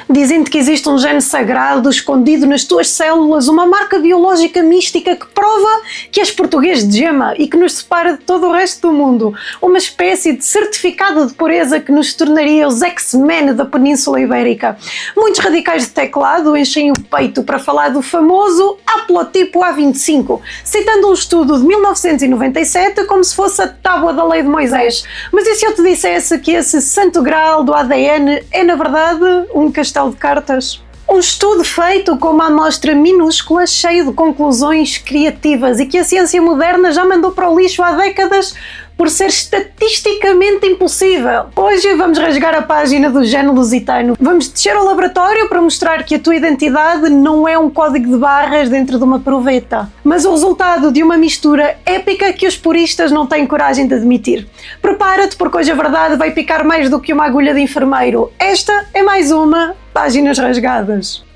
Dizem-te que existe um gene sagrado escondido nas tuas células, uma marca biológica mística que prova que és português de gema e que nos separa de todo o resto do mundo. Uma espécie de certificado de pureza que nos tornaria os X-Men da Península Ibérica. Muitos radicais de teclado enchem o peito para falar do famoso haplotipo A25, citando um estudo de 1997 como se fosse a tábua da lei de Moisés. Mas e se eu te dissesse que esse santo graal do ADN é, na verdade, um castelo de cartas? Um estudo feito com uma amostra minúscula, cheio de conclusões criativas e que a ciência moderna já mandou para o lixo há décadas por ser estatisticamente impossível. Hoje vamos rasgar a página do gene lusitano. Vamos descer ao laboratório para mostrar que a tua identidade não é um código de barras dentro de uma proveta, mas o resultado de uma mistura épica que os puristas não têm coragem de admitir. Prepara-te, porque hoje a verdade vai picar mais do que uma agulha de enfermeiro. Esta é mais uma Páginas Rasgadas.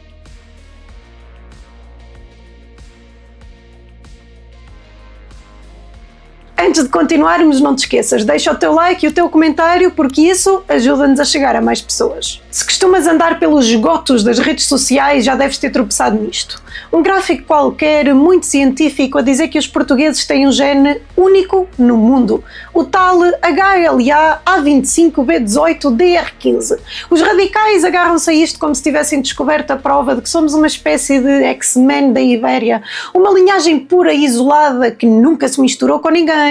Antes de continuarmos, não te esqueças, deixa o teu like e o teu comentário, porque isso ajuda-nos a chegar a mais pessoas. Se costumas andar pelos esgotos das redes sociais, já deves ter tropeçado nisto. Um gráfico qualquer, muito científico, a dizer que os portugueses têm um gene único no mundo. O tal HLA A25B18DR15. Os radicais agarram-se a isto como se tivessem descoberto a prova de que somos uma espécie de X-Men da Ibéria. Uma linhagem pura e isolada que nunca se misturou com ninguém.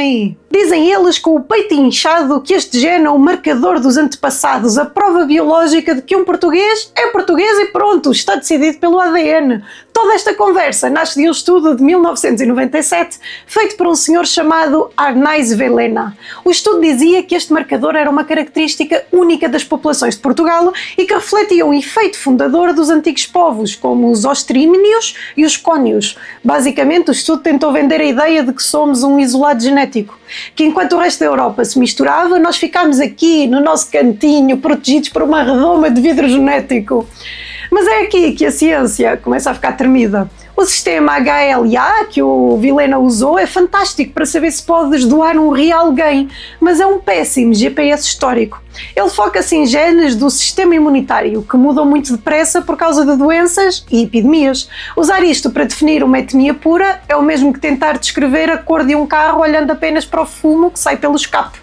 Dizem eles, com o peito inchado, que este gene é o marcador dos antepassados, a prova biológica de que um português é português e pronto, está decidido pelo ADN. Toda esta conversa nasce de um estudo de 1997 feito por um senhor chamado Arnaiz Vilhena. O estudo dizia que este marcador era uma característica única das populações de Portugal e que refletia um efeito fundador dos antigos povos, como os ostrímios e os cônios. Basicamente, o estudo tentou vender a ideia de que somos um isolado genético, que enquanto o resto da Europa se misturava, nós ficámos aqui no nosso cantinho, protegidos por uma redoma de vidro genético. Mas é aqui que a ciência começa a ficar tremida. O sistema HLA que o Vilhena usou é fantástico para saber se podes doar um rim a alguém, mas é um péssimo GPS histórico. Ele foca-se em genes do sistema imunitário, que mudam muito depressa por causa de doenças e epidemias. Usar isto para definir uma etnia pura é o mesmo que tentar descrever a cor de um carro olhando apenas para o fumo que sai pelo escape.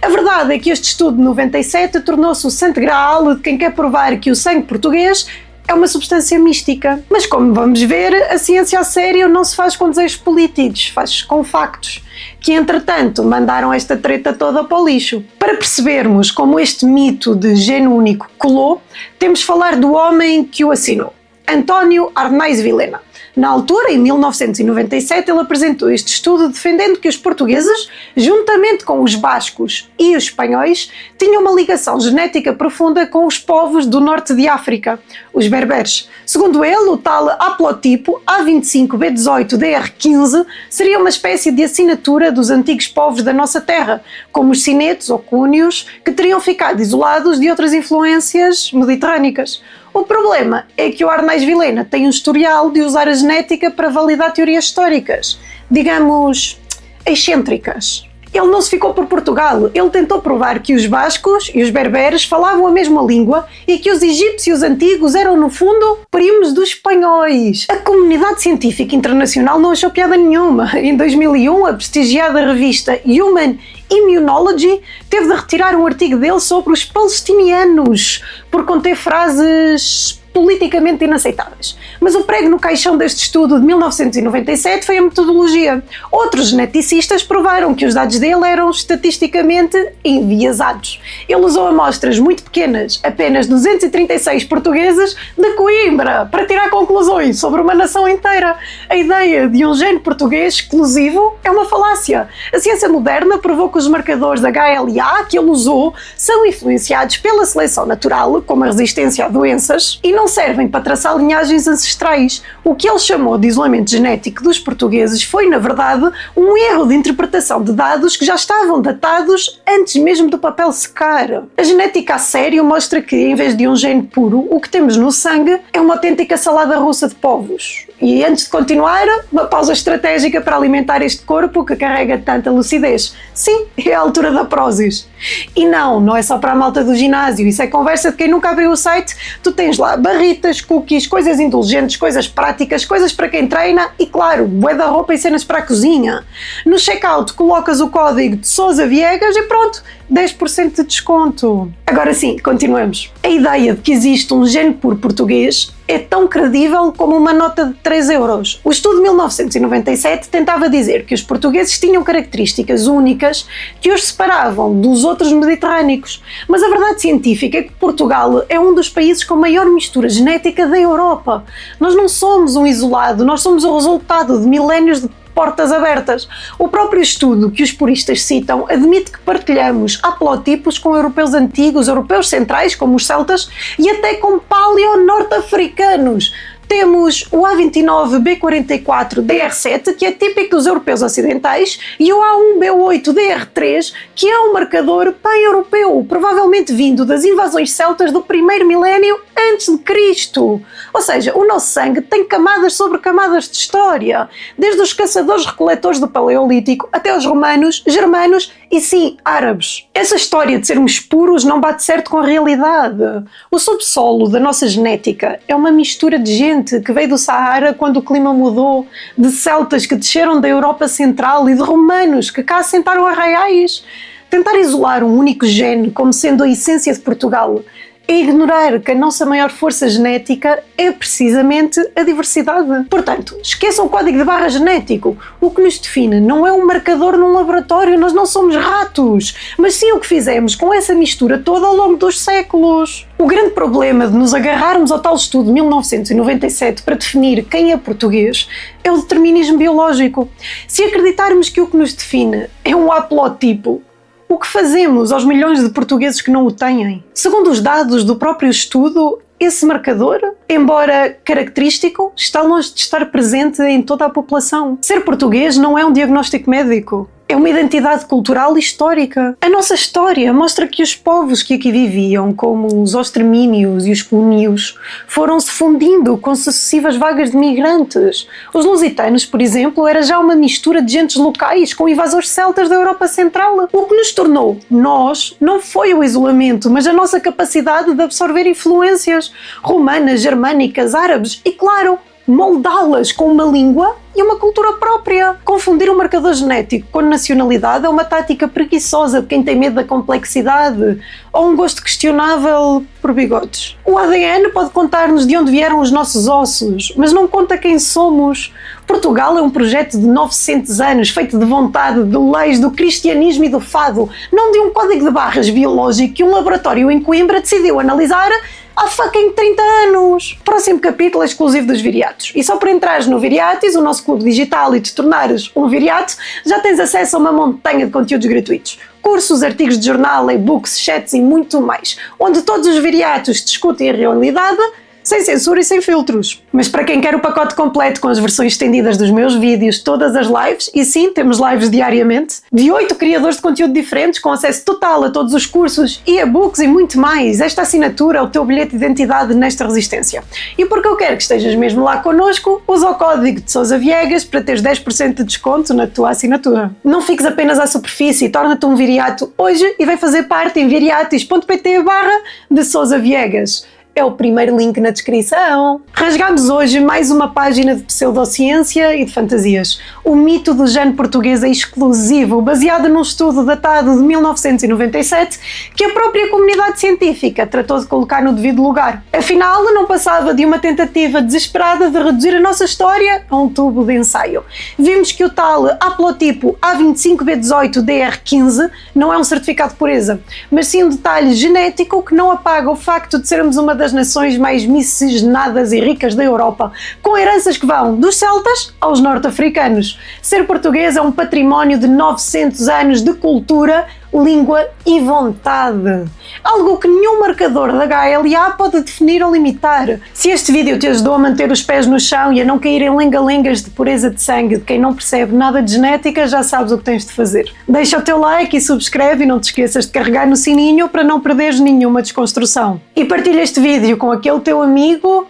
A verdade é que este estudo de 97 tornou-se o santo graal de quem quer provar que o sangue português é uma substância mística. Mas como vamos ver, a ciência a sério não se faz com desejos políticos, faz com factos, que entretanto mandaram esta treta toda para o lixo. Para percebermos como este mito de gene único colou, temos de falar do homem que o assinou, António Arnaiz Vilhena. Na altura, em 1997, ele apresentou este estudo defendendo que os portugueses, juntamente com os bascos e os espanhóis, tinham uma ligação genética profunda com os povos do norte de África, os berberes. Segundo ele, o tal haplotipo A25B18DR15 seria uma espécie de assinatura dos antigos povos da nossa terra, como os cinetos ou cúnios, que teriam ficado isolados de outras influências mediterrânicas. O problema é que o Arnaiz Vilhena tem um historial de usar a genética para validar teorias históricas, digamos, excêntricas. Ele não se ficou por Portugal, ele tentou provar que os bascos e os berberes falavam a mesma língua e que os egípcios antigos eram, no fundo, primos dos espanhóis. A comunidade científica internacional não achou piada nenhuma. Em 2001, a prestigiada revista Human Immunology teve de retirar um artigo dele sobre os palestinianos por conter frases politicamente inaceitáveis. Mas o prego no caixão deste estudo de 1997 foi a metodologia. Outros geneticistas provaram que os dados dele eram estatisticamente enviesados. Ele usou amostras muito pequenas, apenas 236 portugueses de Coimbra, para tirar conclusões sobre uma nação inteira. A ideia de um gene português exclusivo é uma falácia. A ciência moderna provou que os marcadores HLA que ele usou são influenciados pela seleção natural, como a resistência a doenças, e não não servem para traçar linhagens ancestrais. O que ele chamou de isolamento genético dos portugueses foi, na verdade, um erro de interpretação de dados que já estavam datados antes mesmo do papel secar. A genética a sério mostra que, em vez de um gene puro, o que temos no sangue é uma autêntica salada russa de povos. E antes de continuar, uma pausa estratégica para alimentar este corpo que carrega tanta lucidez. Sim, é a altura da prósis. E não é só para a malta do ginásio, isso é conversa de quem nunca abriu o site. Tu tens lá barritas, cookies, coisas indulgentes, coisas práticas, coisas para quem treina e, claro, bué da roupa e cenas para a cozinha. No checkout colocas o código de Sousa Viegas e pronto, 10% de desconto. Agora sim, continuamos. A ideia de que existe um gene puro português é tão credível como uma nota de 3 euros. O estudo de 1997 tentava dizer que os portugueses tinham características únicas que os separavam dos outros mediterrâneos. Mas a verdade científica é que Portugal é um dos países com maior mistura genética da Europa. Nós não somos um isolado, nós somos o resultado de milénios de portas abertas. O próprio estudo que os puristas citam admite que partilhamos haplotipos com europeus antigos, europeus centrais, como os celtas, e até com paleo-norte-africanos. Temos o A29B44-DR7, que é típico dos europeus ocidentais, e o A1B8-DR3, que é um marcador pan-europeu, provavelmente vindo das invasões celtas do primeiro milénio antes de Cristo. Ou seja, o nosso sangue tem camadas sobre camadas de história, desde os caçadores-recoletores do Paleolítico até os romanos, germanos e sim, árabes. Essa história de sermos puros não bate certo com a realidade. O subsolo da nossa genética é uma mistura de gente que veio do Saara quando o clima mudou, de celtas que desceram da Europa Central e de romanos que cá assentaram arraiais. Tentar isolar um único gene como sendo a essência de Portugal é ignorar que a nossa maior força genética é precisamente a diversidade. Portanto, esqueçam o código de barra genético. O que nos define não é um marcador num laboratório, nós não somos ratos, mas sim o que fizemos com essa mistura toda ao longo dos séculos. O grande problema de nos agarrarmos ao tal estudo de 1997 para definir quem é português é o determinismo biológico. Se acreditarmos que o que nos define é um haplotipo, o que fazemos aos milhões de portugueses que não o têm? Segundo os dados do próprio estudo, esse marcador, embora característico, está longe de estar presente em toda a população. Ser português não é um diagnóstico médico. É uma identidade cultural e histórica. A nossa história mostra que os povos que aqui viviam, como os ostremínios e os cúnios, foram-se fundindo com sucessivas vagas de migrantes. Os lusitanos, por exemplo, era já uma mistura de gentes locais com invasores celtas da Europa Central. O que nos tornou nós não foi o isolamento, mas a nossa capacidade de absorver influências romanas, germânicas, árabes e, claro, moldá-las com uma língua e uma cultura própria. Confundir um marcador genético com nacionalidade é uma tática preguiçosa de quem tem medo da complexidade ou um gosto questionável por bigodes. O ADN pode contar-nos de onde vieram os nossos ossos, mas não conta quem somos. Portugal é um projeto de 900 anos, feito de vontade, de leis, do cristianismo e do fado, não de um código de barras biológico que um laboratório em Coimbra decidiu analisar há fucking 30 anos. Próximo capítulo é exclusivo dos Viriatos. E só para entrares no Viriatis, o nosso clube digital, e te tornares um Viriato, já tens acesso a uma montanha de conteúdos gratuitos. Cursos, artigos de jornal, e-books, chats e muito mais. Onde todos os Viriatos discutem a realidade sem censura e sem filtros. Mas para quem quer o pacote completo com as versões estendidas dos meus vídeos, todas as lives, e sim, temos lives diariamente, de 8 criadores de conteúdo diferentes, com acesso total a todos os cursos, e-books e muito mais, esta assinatura é o teu bilhete de identidade nesta resistência. E porque eu quero que estejas mesmo lá connosco, usa o código de Sousa Viegas para teres 10% de desconto na tua assinatura. Não fiques apenas à superfície, torna-te um viriato hoje e vem fazer parte em viriatis.pt/de Sousa Viegas. É o primeiro link na descrição. Rasgamos hoje mais uma página de pseudociência e de fantasias. O mito do gene português é exclusivo, baseado num estudo datado de 1997, que a própria comunidade científica tratou de colocar no devido lugar. Afinal, não passava de uma tentativa desesperada de reduzir a nossa história a um tubo de ensaio. Vimos que o tal haplotipo A25B18-DR15 não é um certificado de pureza, mas sim um detalhe genético que não apaga o facto de sermos uma das nações mais miscigenadas e ricas da Europa, com heranças que vão dos celtas aos norte-africanos. Ser português é um património de 900 anos de cultura, língua e vontade. Algo que nenhum marcador da HLA pode definir ou limitar. Se este vídeo te ajudou a manter os pés no chão e a não cair em lenga-lengas de pureza de sangue de quem não percebe nada de genética, já sabes o que tens de fazer. Deixa o teu like e subscreve e não te esqueças de carregar no sininho para não perderes nenhuma desconstrução. E partilha este vídeo com aquele teu amigo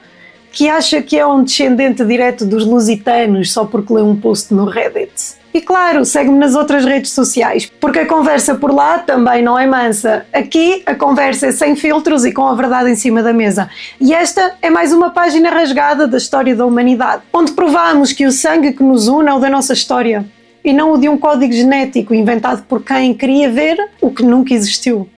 que acha que é um descendente direto dos lusitanos só porque leu um post no Reddit. E claro, segue-me nas outras redes sociais, porque a conversa por lá também não é mansa. Aqui a conversa é sem filtros e com a verdade em cima da mesa. E esta é mais uma página rasgada da história da humanidade, onde provamos que o sangue que nos une é o da nossa história, e não o de um código genético inventado por quem queria ver o que nunca existiu.